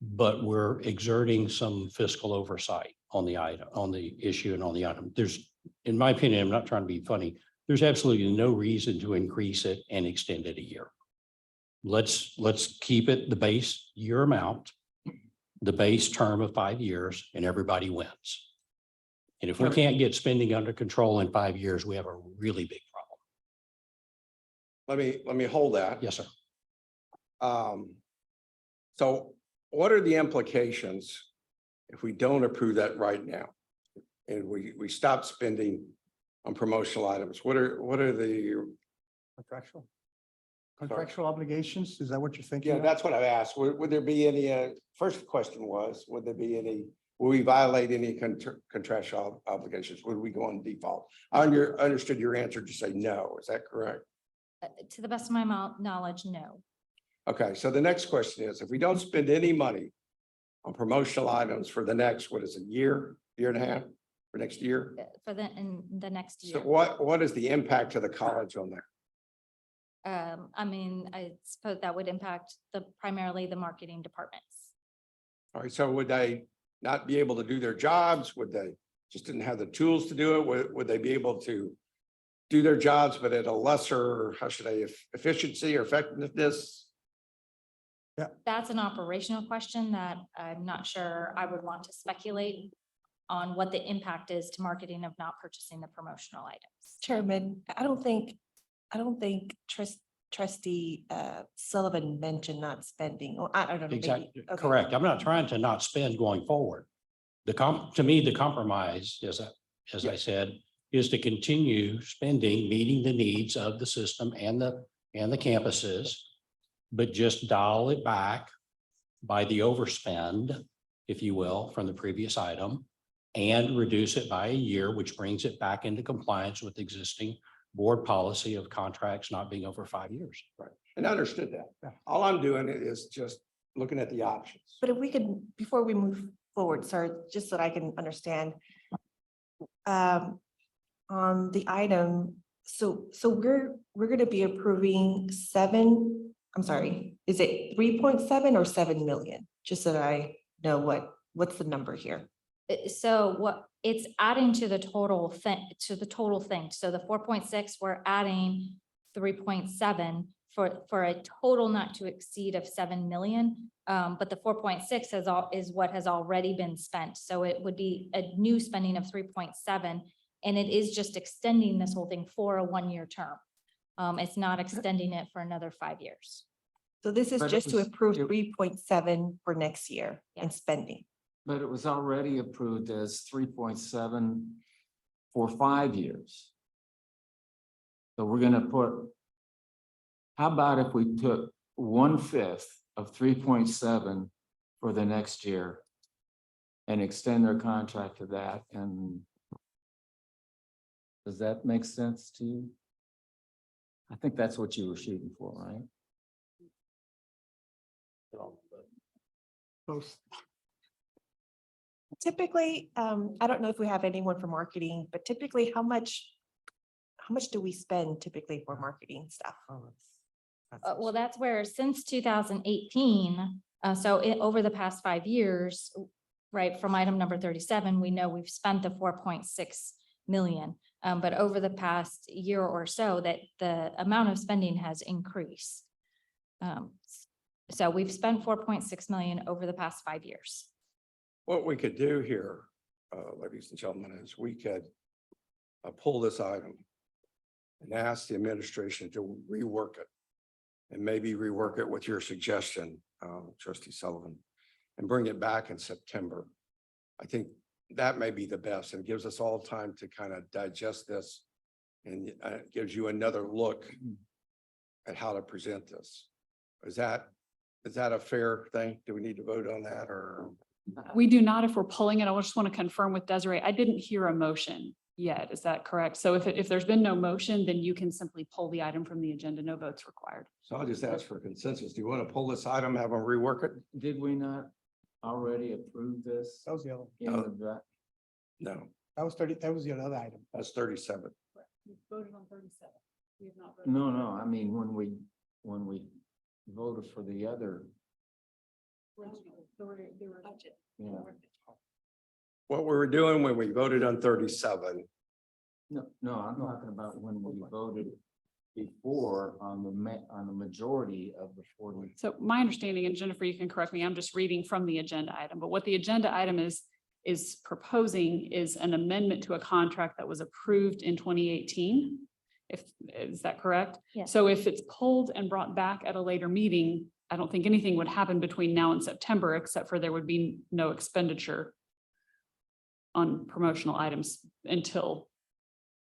but we're exerting some fiscal oversight on the item, on the issue and on the item. There's, in my opinion, I'm not trying to be funny, there's absolutely no reason to increase it and extend it a year. Let's keep it the base year amount, the base term of 5 years, and everybody wins. And if we can't get spending under control in 5 years, we have a really big problem. Let me hold that. Yes, sir. So what are the implications if we don't approve that right now? And we stop spending on promotional items? What are the, Contractual obligations, is that what you're thinking? yeah, of? that's what I've asked. Would there be any, first question was, would there be any, will we violate any contractual obligations? Would we go on default? I understood your answer to say no. Is that correct? To the best of my knowledge, no. Okay, so the next question is, if we don't spend any money on promotional items for the next, what is it, year and a half, for next year? For in the next So year. what is the impact to the college on that? I mean, I suppose that would impact primarily the marketing departments. All right, so would they not be able to do their jobs? Would they just didn't have the tools to do it? Would they be able to do their jobs, but at a lesser, how should I, efficiency or effectiveness? That's an operational question that I'm not sure I would want to speculate on what the impact is to marketing of not purchasing the promotional items. Chairman, I don't think trustee Sullivan mentioned not spending, or I don't know. maybe- Exactly, okay. correct. I'm not trying to not spend going forward. To me, the compromise, as I said, is to continue spending, meeting the needs of the system and the campuses, but just dial it back by the overspend, if you will, from the previous item, and reduce it by a year, which brings it back into compliance with existing board policy of contracts not being over 5 years. Right, and I understood that. All I'm doing is just looking at the options. But if we could, before we move forward, sir, just so that I can understand. On the item, so we're gonna be approving is it 3.7 or 7 million? Just so that I know what's the number here. So what it's adding to the total thing, So the 4.6, we're adding 3.7 for a total not to exceed of 7 million. But the 4.6 is what has already been spent. So it would be a new spending of 3.7. And it is just extending this whole thing for a 1-year term. It's not extending it for another 5 years. So this is But it just to was- approve it- 3.7 for next year in Yes. spending. But it was already approved as 3.7 for 5 years. So we're gonna put, how about if we took 1/5 of 3.7 for the next year and extend their contract to that, and does that make sense to you? I think that's what you were shooting for, right? Typically, I don't know if we have anyone for marketing, but typically, how much do we spend typically for marketing stuff? Well, that's where since 2018, over the past 5 years, right, from item number 37, we know we've spent the 4.6 million. But over the past year or so, that the amount of spending has increased. So we've spent 4.6 million over the past 5 years. What we could do here, ladies and gentlemen, is we could pull this item and ask the administration to rework it, and maybe rework it with your suggestion, trustee Sullivan, and bring it back in September. I think that may be the best and gives us all time to kind of digest this. And gives you another look at how to present this. Is that a fair thing? Do we need to vote on that or? We do not if we're pulling it. I just want to confirm with Desiree. I didn't hear a motion yet. Is that correct? So if there's been no motion, then you can simply pull the item from the agenda. No votes required. So I'll just ask for consensus. Do you want to pull this item, have them rework it? Did we not already approve this? That was the other, in the No, that was the other item. that's 37. We voted on 37. We have not No, no, I mean, when we voted for the other, yeah. What we were doing when we voted on 37, No, I'm talking about when we voted before on the majority of the 40. So my understanding, and Jennifer, you can correct me, I'm just reading from the agenda item, but what the agenda item is proposing is an amendment to a contract that was approved in 2018. Is that correct? Yes. So if it's pulled and brought back at a later meeting, I don't think anything would happen between now and September, except for there would be no expenditure on promotional items until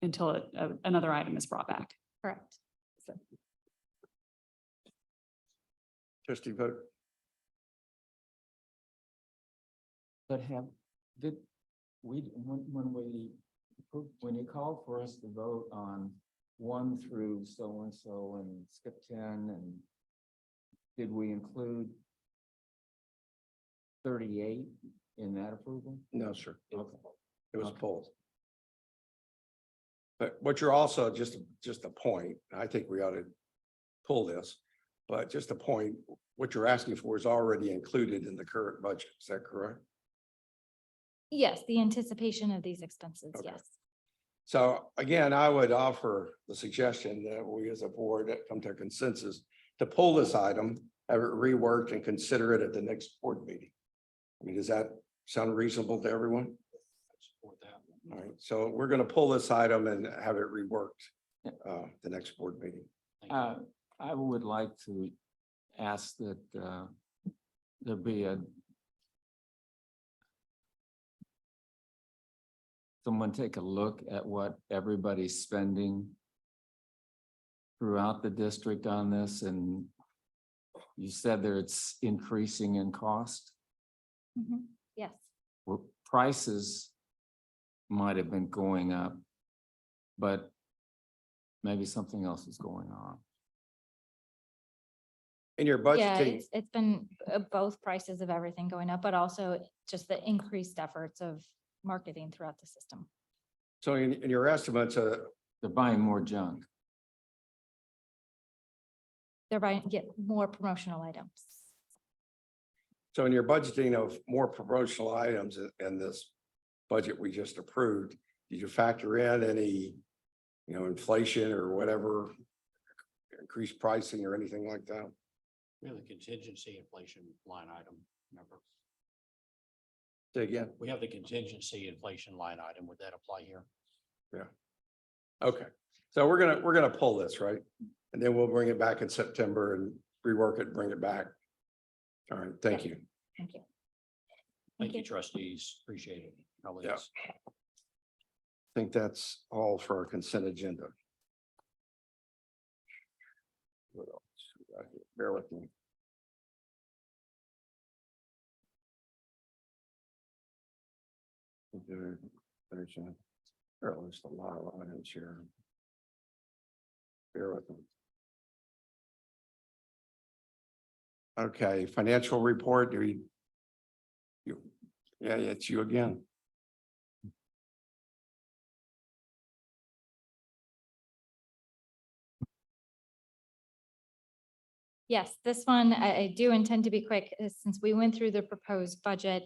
another item is brought back. Correct. trustee vote. But when you called for us to vote on 1 through so-and-so and skip 10 and did we include 38 in that approval? No, sir. Okay. It was Okay. pulled. But what you're also, just a point, I think we ought to pull this, but just a point, what you're asking for is already included in the current budget. Is that correct? Yes, the anticipation of these expenses, Okay. yes. So again, I would offer the suggestion that we as a board come to a consensus to pull this item, have it reworked and consider it at the next board meeting. I mean, does that sound reasonable to everyone? Support that. All right, so we're going to pull this item and have it reworked the next board meeting. Thank you. I would like to ask that there be someone take a look at what everybody's spending throughout the district on this, and you said that it's increasing in cost. Mhm. Yes, Well, prices might have been going up, but maybe something else is going on. In your yeah, budgeting, it's been both prices of everything going up, but also just the increased efforts of marketing throughout the system. so in your estimates, They're buying more junk. They're buying, get more promotional items. so in your budgeting of more promotional items in this budget we just approved, did you factor in any, inflation or whatever, increased pricing or anything like that? We have the contingency inflation line item. Remember, Say again. we have the contingency inflation line item. Would that apply here? Okay, so we're gonna pull this, right? And then we'll bring it back in September and rework it, bring it back. All right, thank you. Thank you. Thank you, trustees. Appreciate it. Colleagues. I think that's all for our consent agenda. What else we got here? Bear with me. There's a lot of items here. Bear with me. Okay, financial report, yeah, it's you again. Yes, this one, I do intend to be quick, since we went through the proposed budget.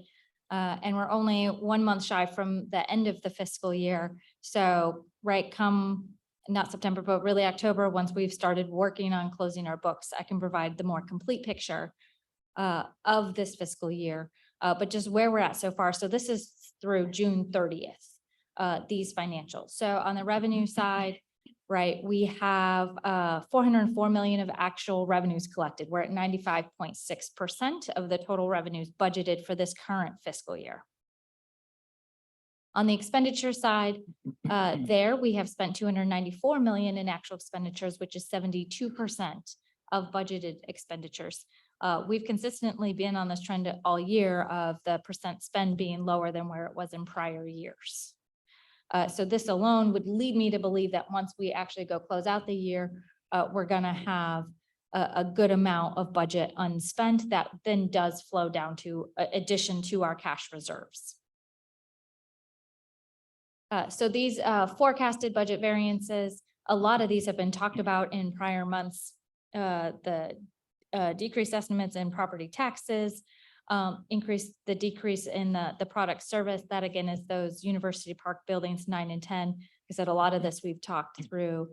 And we're only 1 month shy from the end of the fiscal year. So right come, not September, but really October, once we've started working on closing our books, I can provide the more complete picture of this fiscal year, but just where we're at so far. So this is through June 30th, these financials. So on the revenue side, right, we have 404 million of actual revenues collected. We're at 95.6% of the total revenues budgeted for this current fiscal year. On the expenditure side, there we have spent 294 million in actual expenditures, which is 72% of budgeted expenditures. We've consistently been on this trend all year of the percent spend being lower than where it was in prior years. So this alone would lead me to believe that once we actually go close out the year, we're gonna have a good amount of budget unspent that then does flow down to addition to our cash reserves. So these forecasted budget variances, a lot of these have been talked about in prior months. The decreased estimates in property taxes, the decrease in the product service. That again is those University Park buildings 9 and 10. I said a lot of this we've talked through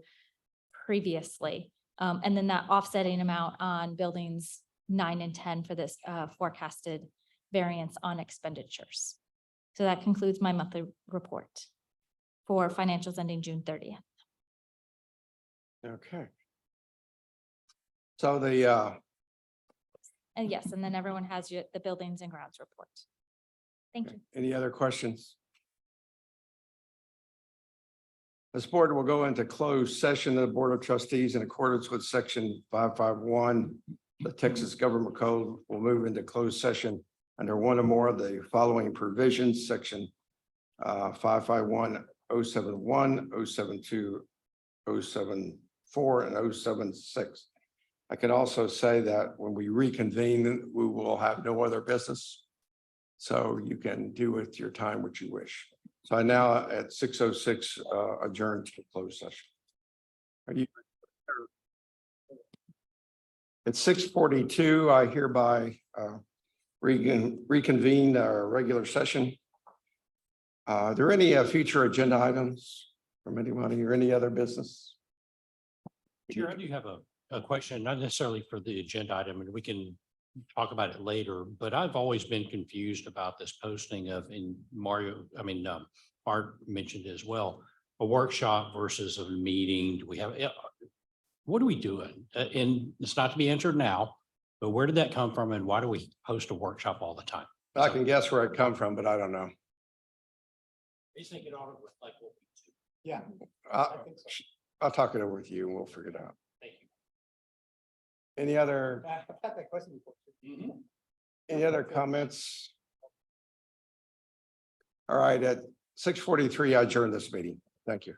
previously. And then that offsetting amount on buildings 9 and 10 for this forecasted variance on expenditures. So that concludes my monthly report for financials ending June 30th. Okay. So the, And yes, and then everyone has the buildings and grounds report. Thank you. any other questions? This board will go into closed session of the Board of Trustees in accordance with section 551. The Texas Government Code will move into closed session under one or more of the following provisions, section 551, 071, 072, 074, and 076. I can also say that when we reconvene, we will have no other business. So you can do with your time what you wish. So I now at 6:06 adjourn to the closed session. Are you? At 6:42, I hereby reconvene our regular session. Are there any future agenda items from anybody or any other business? Chair, I do have a question, not necessarily for the agenda item, and we can talk about it later, but I've always been confused about this posting of Art mentioned as well, a workshop versus a meeting. Do we have, what are we doing? And it's not to be answered now, but where did that come from and why do we post a workshop all the time? I can guess where it come from, but I don't know. I think it ought to reflect what we do. Yeah. I'll talk it over with you and we'll figure it out. Thank you. Any other, I've had that question before. any other comments? All right, at 6:43, I adjourn this meeting. Thank you.